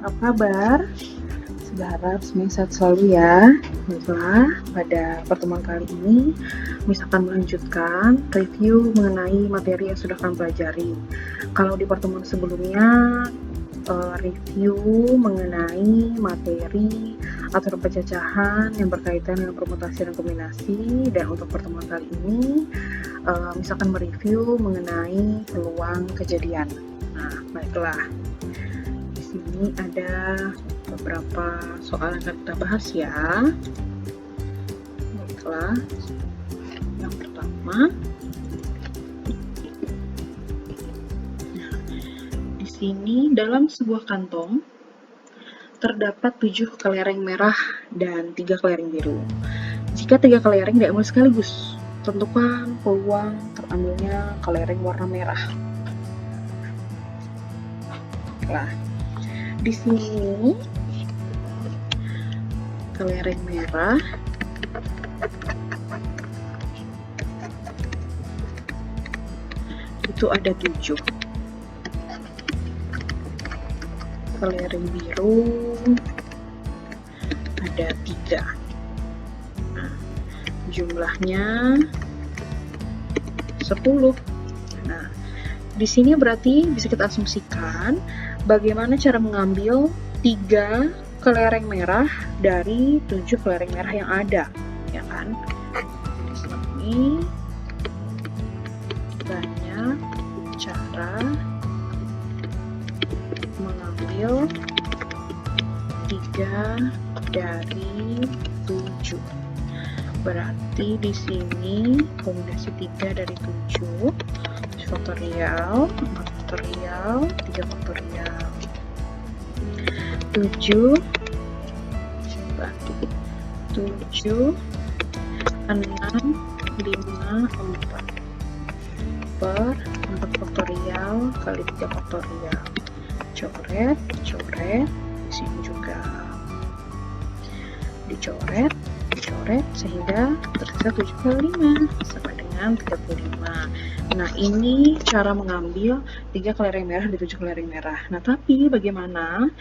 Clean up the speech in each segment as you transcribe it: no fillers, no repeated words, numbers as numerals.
apa kabar? Sudah harap semuanya sehat selalu ya. Baiklah, pada pertemuan kali ini Miss akan melanjutkan review mengenai materi yang sudah kalian pelajari. Kalau di pertemuan sebelumnya review mengenai materi aturan pencacahan yang berkaitan dengan permutasi dan kombinasi, dan untuk pertemuan kali ini Miss akan mereview mengenai peluang kejadian. Nah, baiklah. Di sini ada beberapa soal yang akan kita bahas ya. Baiklah. Yang pertama, di sini dalam sebuah kantong terdapat 7 kelereng merah dan 3 kelereng biru. Jika 3 kelereng diambil sekaligus, tentukan peluang terambilnya kelereng warna merah. Nah, di sini kelereng merah itu ada 7. Kelereng biru ada 3. Nah, jumlahnya 10. Nah, di sini berarti bisa kita asumsikan bagaimana cara mengambil 3 kelereng merah dari 7 kelereng merah yang ada, ya kan? Di sini banyak cara mengambil 3 dari 7. Berarti di sini kombinasi 3 dari 7 faktorial, 4 faktorial, 3 faktorial. 7 coba 7 6 5 4 per 4 faktorial kali 3 faktorial. Coret di sini juga dicoret sehingga tersisa 7 kali 5 sama dengan 35. Nah, ini cara mengambil 3 kelereng merah dari 7 kelereng merah. Nah, tapi bagaimana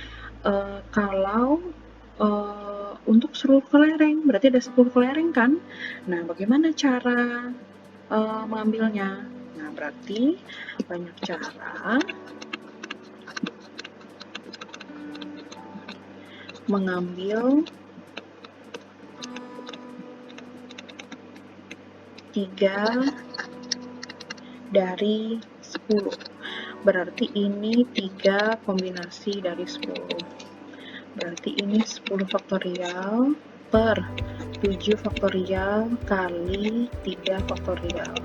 kalau untuk seluruh kelereng? Berarti ada 10 kelereng kan? Nah, bagaimana cara mengambilnya? Nah, berarti banyak cara mengambil 3 dari 10. Berarti ini 3 kombinasi dari 10. Berarti ini 10 faktorial per 7 faktorial kali 3 faktorial.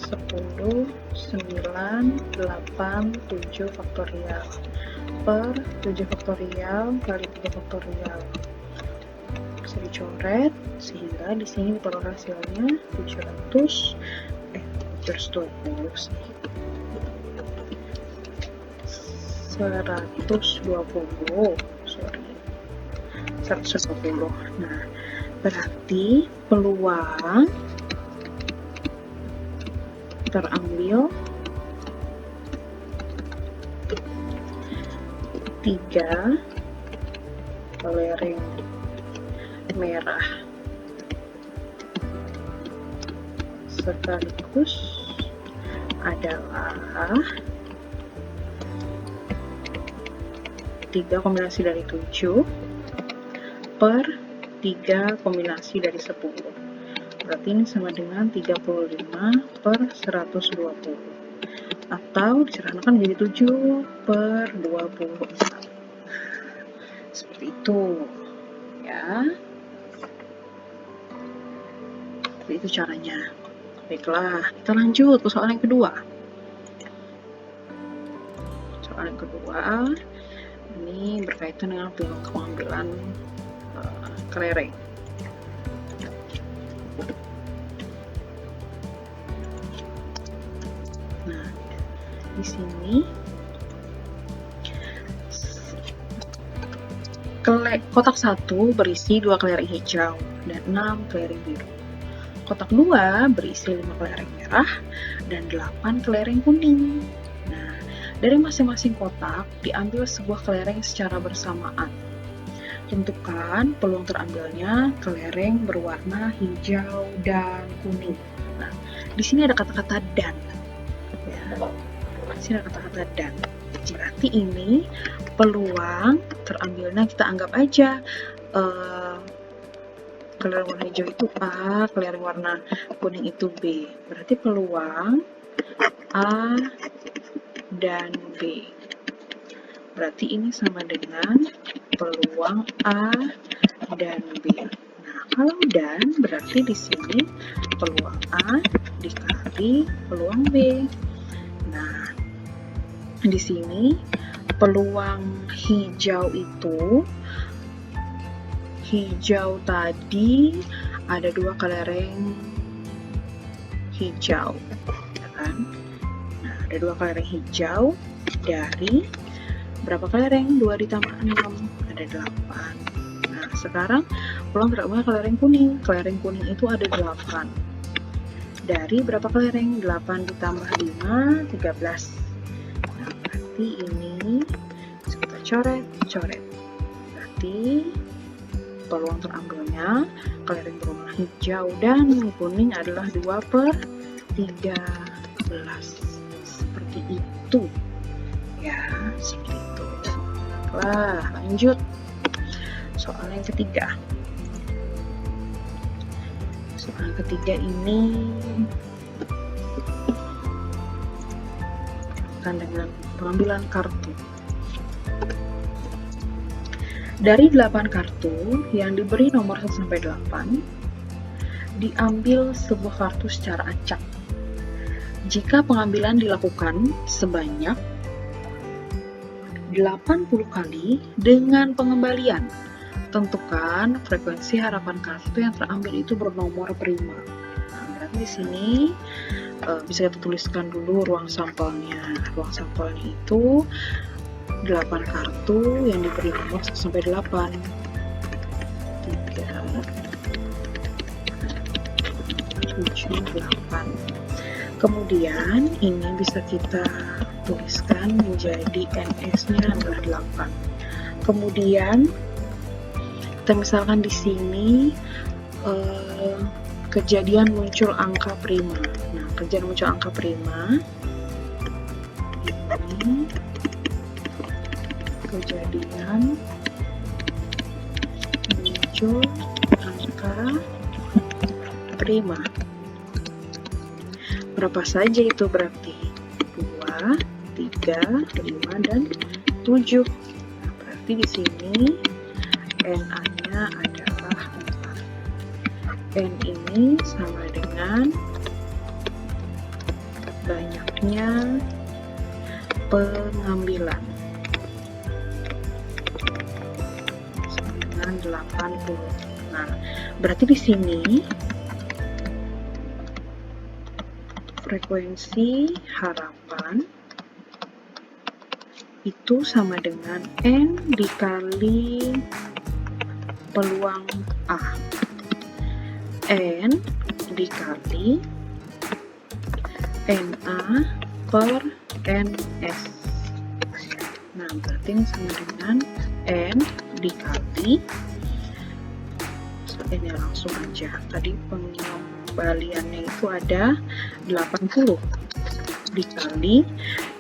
10, 9, 8, 7 faktorial per 7 faktorial kali 3 faktorial. Bisa dicoret sehingga di sini diperoleh hasilnya 720 sih. 120. Nah, berarti peluang terambil 3 kelereng merah sekaligus adalah 3 kombinasi dari 7 per 3 kombinasi dari 10. Berarti ini sama dengan 35 per 120. Atau disederhanakan menjadi 7 per 24. Seperti itu. Ya. Seperti itu caranya. Baiklah, kita lanjut ke soal yang kedua. Soal yang kedua ini berkaitan dengan peluang pengambilan kelereng. Nah, di sini kotak 1 berisi 2 kelereng hijau dan 6 kelereng biru. Kotak 2 berisi 5 kelereng merah dan 8 kelereng kuning. Nah, Dari masing-masing kotak diambil sebuah kelereng secara bersamaan. Tentukan peluang terambilnya kelereng berwarna hijau dan kuning. Nah, di sini ada kata-kata dan. Ya, di sini ada kata-kata dan. Berarti ini peluang terambilnya kita anggap aja kelereng warna hijau itu A, kelereng warna kuning itu B. Berarti peluang A dan B. Berarti ini sama dengan peluang A dan B. Nah, kalau dan berarti di sini peluang A dikali peluang B. Nah, di sini peluang hijau itu tadi ada 2 kelereng hijau, ya kan? Nah, ada 2 kelereng hijau dari berapa kelereng? 2 ditambah 6, ada 8. Nah, sekarang peluang terambil kelereng kuning. Kelereng kuning itu ada 8. Dari berapa kelereng? 8 ditambah 5, 13. Nah, berarti ini kita coret. Berarti peluang terambilnya kelereng berwarna hijau dan kuning adalah 2/13. Seperti itu. Ya, seperti itu. Wah, lanjut. Soal yang ketiga. Soal yang ketiga ini akan dengan pengambilan kartu. Dari 8 kartu yang diberi nomor 1 sampai 8, diambil sebuah kartu secara acak. Jika pengambilan dilakukan sebanyak 80 kali dengan pengembalian, tentukan frekuensi harapan kartu yang terambil itu bernomor prima. Nah, berarti di sini bisa kita tuliskan dulu ruang sampelnya. Ruang sampelnya itu 8 kartu yang diberi nomor 1 sampai 8. 3, 7, 8. Kemudian ini bisa kita tuliskan menjadi NS-nya adalah 8. Kemudian kita misalkan di sini kejadian muncul angka prima. Nah, kejadian muncul angka prima ini kejadian muncul angka prima. Berapa saja itu berarti? 2, 3, 5, dan 7. Nah, berarti di sini NA-nya adalah 4. N ini sama dengan banyaknya pengambilan. Sama dengan 80. Nah, berarti di sini frekuensi harapan itu sama dengan N dikali peluang A. N dikali NA per NS. Nah, berarti ini sama dengan N dikali, ini langsung aja, tadi pengembaliannya itu ada 80 dikali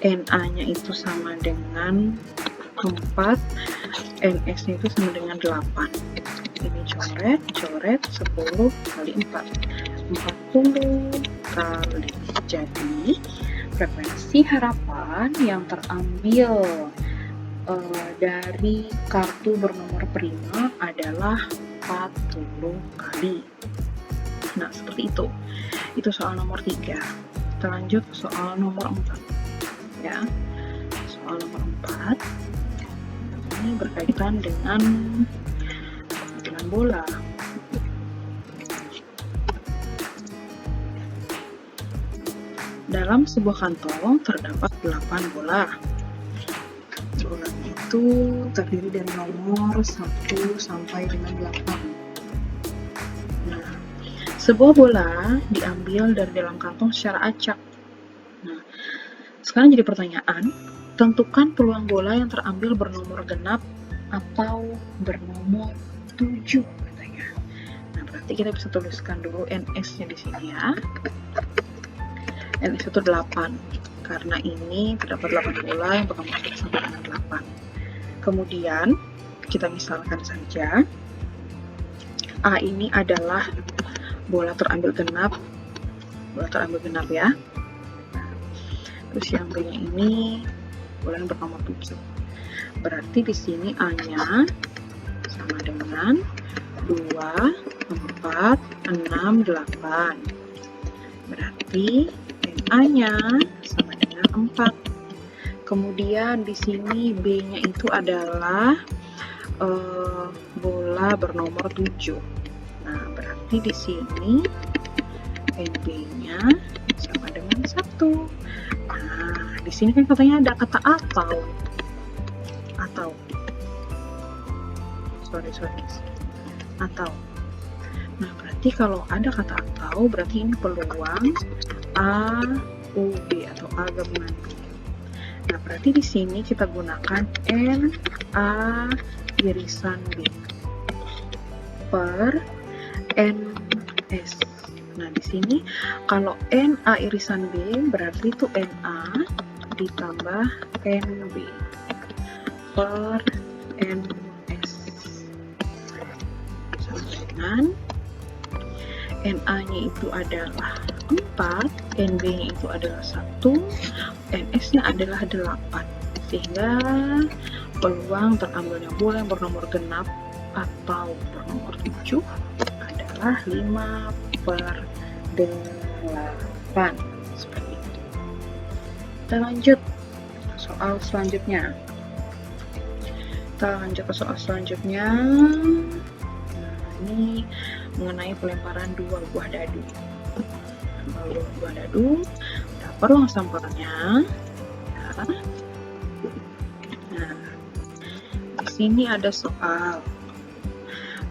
NA-nya itu sama dengan 4, NS-nya itu sama dengan 8. Ini coret 10 kali 4, 40 kali. Jadi frekuensi harapan yang terambil dari kartu bernomor prima adalah 40 kali. Nah, seperti itu. Itu soal nomor 3. Kita lanjut ke soal nomor 4. Ya. Soal nomor 4. Ini berkaitan dengan pengambilan bola. Dalam sebuah kantong terdapat 8 bola. Bola itu terdiri dari nomor 1 sampai dengan 8. Nah, sebuah bola diambil dari dalam kantong secara acak. Nah, sekarang jadi pertanyaan, Tentukan peluang bola yang terambil bernomor genap atau bernomor 7 katanya. Nah, berarti kita bisa tuliskan dulu NS-nya di sini ya. NS itu 8, karena ini terdapat 8 bola yang bernomor 1 sampai dengan 8. Kemudian, kita misalkan saja, A ini adalah bola terambil genap ya. Terus yang B-nya ini bola yang bernomor 7. Berarti di sini A-nya sama dengan 2, 4, 6, 8. Berarti NA-nya sama dengan 4. Kemudian di sini B-nya itu adalah bola bernomor 7. Nah, berarti di sini NB-nya sama dengan 1. Nah, di sini kan katanya ada kata atau. Atau. Nah, berarti kalau ada kata atau, berarti ini peluang A, U, B atau A gabungan B. Nah, berarti di sini kita gunakan N, A, irisan B per NS. Nah, di sini kalau NA irisan B berarti itu NA ditambah NB per NS sama dengan NA-nya itu adalah 4, NB-nya itu adalah 1, NS-nya adalah 8. Sehingga peluang terambilnya bola yang bernomor genap atau bernomor 7 adalah 5 per 8. Seperti itu. Kita lanjut soal selanjutnya. Nah, ini mengenai pelemparan 2 buah dadu. Dapat ruang sampelnya. Nah, di sini ada soal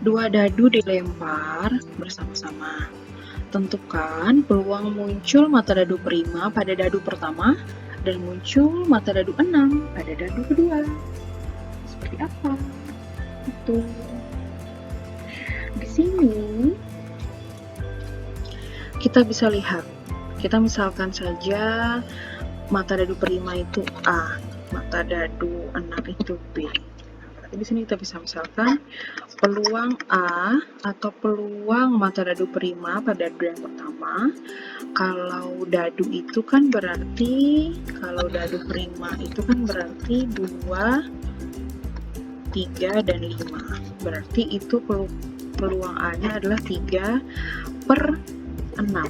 2 dadu dilempar bersama-sama. Tentukan peluang muncul mata dadu prima pada dadu pertama dan muncul mata dadu 6 pada dadu kedua. Seperti apa? Itu. Di sini kita bisa lihat. Kita misalkan saja mata dadu prima itu A, mata dadu 6 itu B. Berarti di sini kita bisa misalkan peluang A atau peluang mata dadu prima pada dadu yang pertama. Kalau dadu itu kan berarti, kalau dadu prima itu kan berarti 2, 3, dan 5. Berarti itu peluang A-nya adalah 3 per 6.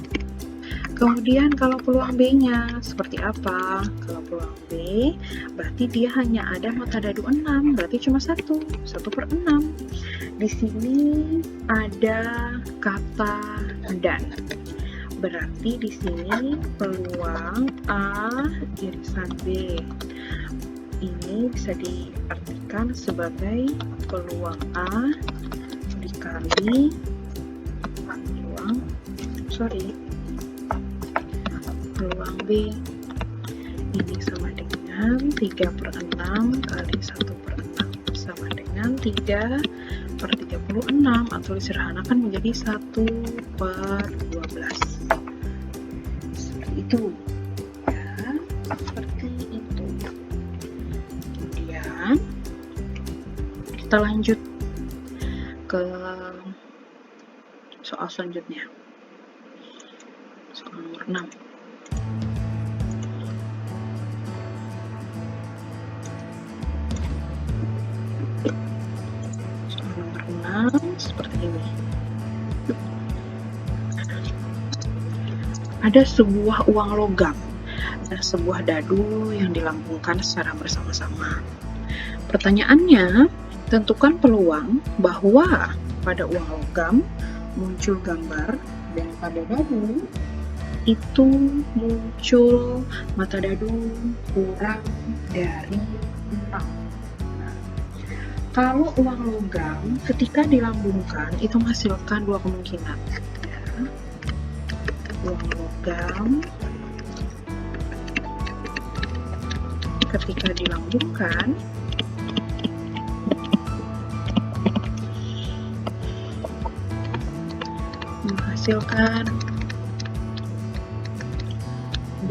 Kemudian kalau peluang B-nya seperti apa? Kalau peluang B berarti dia hanya ada mata dadu 6, berarti cuma 1 per 6. Di sini ada kata dan. Berarti di sini peluang A irisan B ini bisa diartikan sebagai peluang A dikali peluang B ini sama dengan 3 per 6 kali 1 per 6 sama dengan 3 per 36 atau disederhanakan menjadi 1 per 12. Seperti itu ya, seperti itu. Kemudian kita lanjut ke soal selanjutnya, soal nomor 6. Soal nomor 6 seperti ini. Ada sebuah uang logam dan sebuah dadu yang dilambungkan secara bersama-sama. Pertanyaannya, tentukan peluang bahwa pada uang logam muncul gambar dan pada dadu itu muncul mata dadu kurang dari 6. Nah, kalau uang logam ketika dilambungkan itu menghasilkan dua kemungkinan. Ya. Uang logam ketika dilambungkan, menghasilkan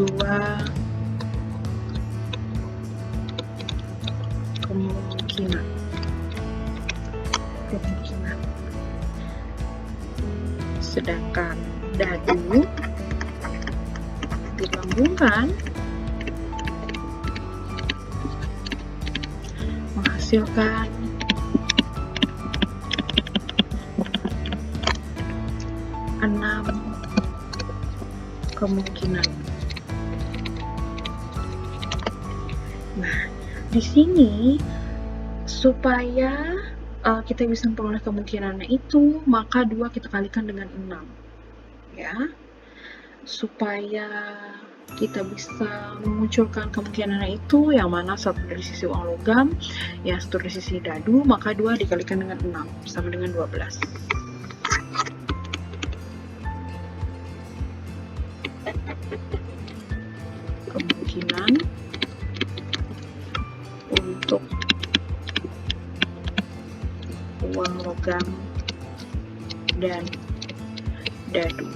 dua kemungkinan. Sedangkan dadu dilambungkan menghasilkan enam kemungkinan. Nah, di sini supaya kita bisa memperoleh kemungkinannya itu, maka 2 kita kalikan dengan 6. Ya. Supaya kita bisa memunculkan kemungkinannya itu, yang mana satu dari sisi uang logam, yang satu dari sisi dadu, maka 2 dikalikan dengan 6, sama dengan 12. Kemungkinan untuk uang logam dan dadu.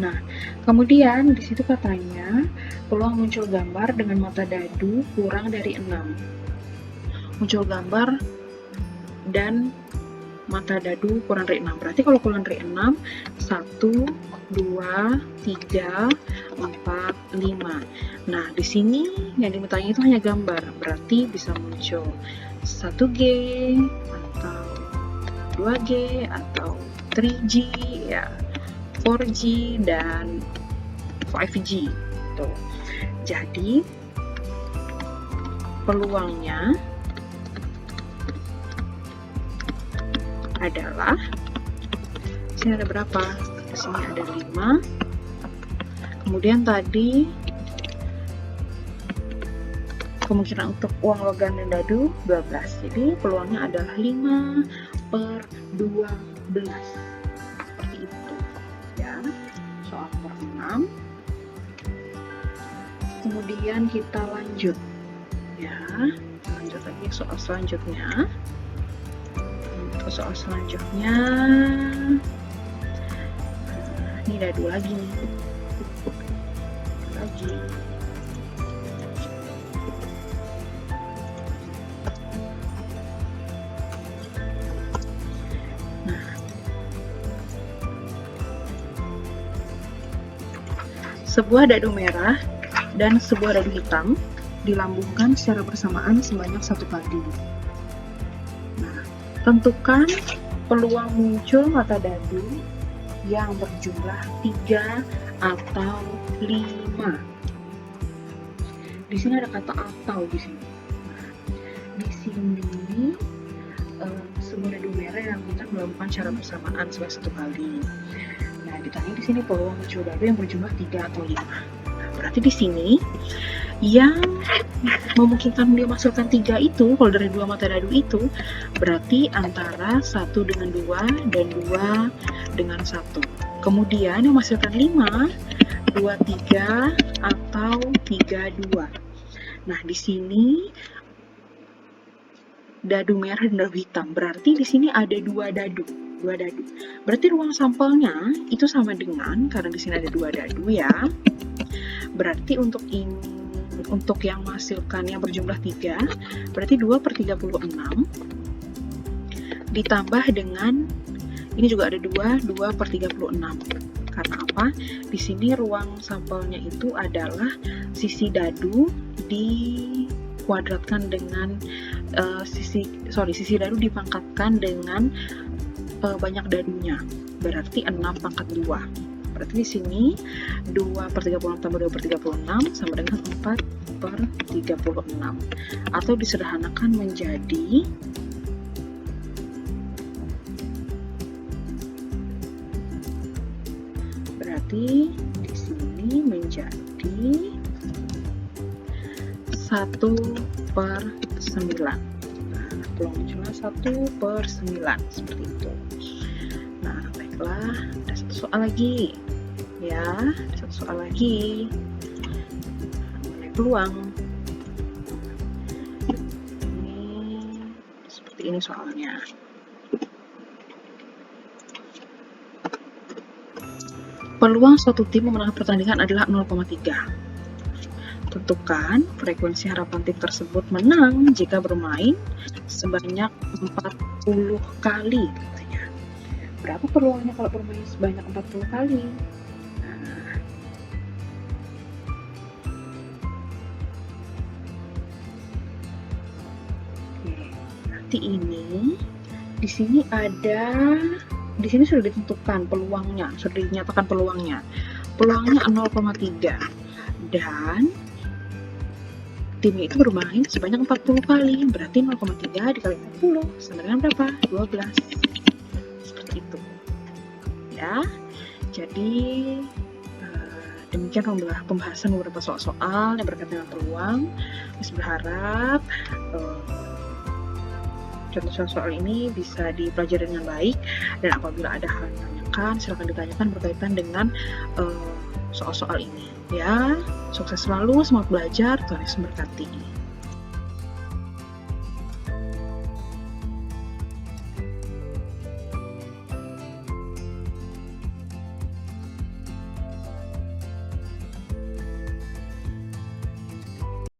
Nah, kemudian di situ katanya peluang muncul gambar dengan mata dadu kurang dari 6. Muncul gambar dan mata dadu kurang dari 6. Berarti kalau kurang dari 6, 1, 2, 3, 4, 5. Nah, di sini yang dimintanya itu hanya gambar. Berarti bisa muncul 1G atau 2G atau 3G ya, 4G dan 5G tuh. Jadi peluangnya adalah, sini ada berapa? Di sini ada 5. Kemudian tadi kemungkinan untuk uang logam dan dadu 12. Jadi peluangnya adalah 5/12. Seperti itu. Ya. Soal nomor 6. Kemudian kita lanjut. Ya, lanjut lagi soal selanjutnya. Soal selanjutnya, ini dadu lagi nih. Sebuah dadu merah dan sebuah dadu hitam dilambungkan secara bersamaan sebanyak 1 kali. Nah, tentukan peluang muncul mata dadu yang berjumlah 3 atau 5. Di sini ada kata atau di sini. Nah, di sini sebuah dadu merah yang kita melakukan secara bersamaan sebanyak 1 kali. Nah, ditanya di sini peluang muncul dadu yang berjumlah 3 atau 5. Nah, berarti di sini yang memungkinkan dia masukkan 3 itu, kalau dari 2 mata dadu itu, berarti antara 1 dengan 2 dan 2 dengan 1. Kemudian yang menghasilkan 5, 2, 3 atau 3, 2. Nah, di sini dadu merah dan dadu hitam. Berarti di sini ada 2 dadu. Berarti ruang sampelnya itu sama dengan, karena di sini ada 2 dadu ya. Berarti untuk yang menghasilkan yang berjumlah 3, berarti 2/36 ditambah dengan ini juga ada 2/36. Karena apa? Di sini ruang sampelnya itu adalah sisi dadu dikuadratkan dengan sisi dadu dipangkatkan dengan banyak dadunya. Berarti 6/2. Berarti di sini 2/36 tambah 2/36 sama dengan 4/36. Atau disederhanakan menjadi di sini menjadi 1/9. Nah, peluang munculnya 1/9 seperti itu. Nah, baiklah, ada satu soal lagi. Ya, ada satu soal lagi. Mengenai peluang. seperti ini soalnya. Peluang suatu tim memenangkan pertandingan adalah 0,3. Tentukan frekuensi harapan tim tersebut menang jika bermain sebanyak 40 kali katanya. Berapa peluangnya kalau bermain sebanyak 40 kali? Nanti ini di sini sudah ditentukan peluangnya, sudah dinyatakan peluangnya. Peluangnya 0,3 dan timnya itu bermain sebanyak 40 kali, berarti 0,3 dikali 40 sama dengan berapa? 12. Seperti itu. Ya. Jadi demikian pembahasan beberapa soal-soal yang berkaitan dengan peluang. Saya berharap contoh soal ini bisa dipelajari dengan baik, dan apabila ada hal yang ditanyakan, silakan ditanyakan berkaitan dengan soal-soal ini. Ya, sukses selalu, semangat belajar, Tuhan Yesus memberkati.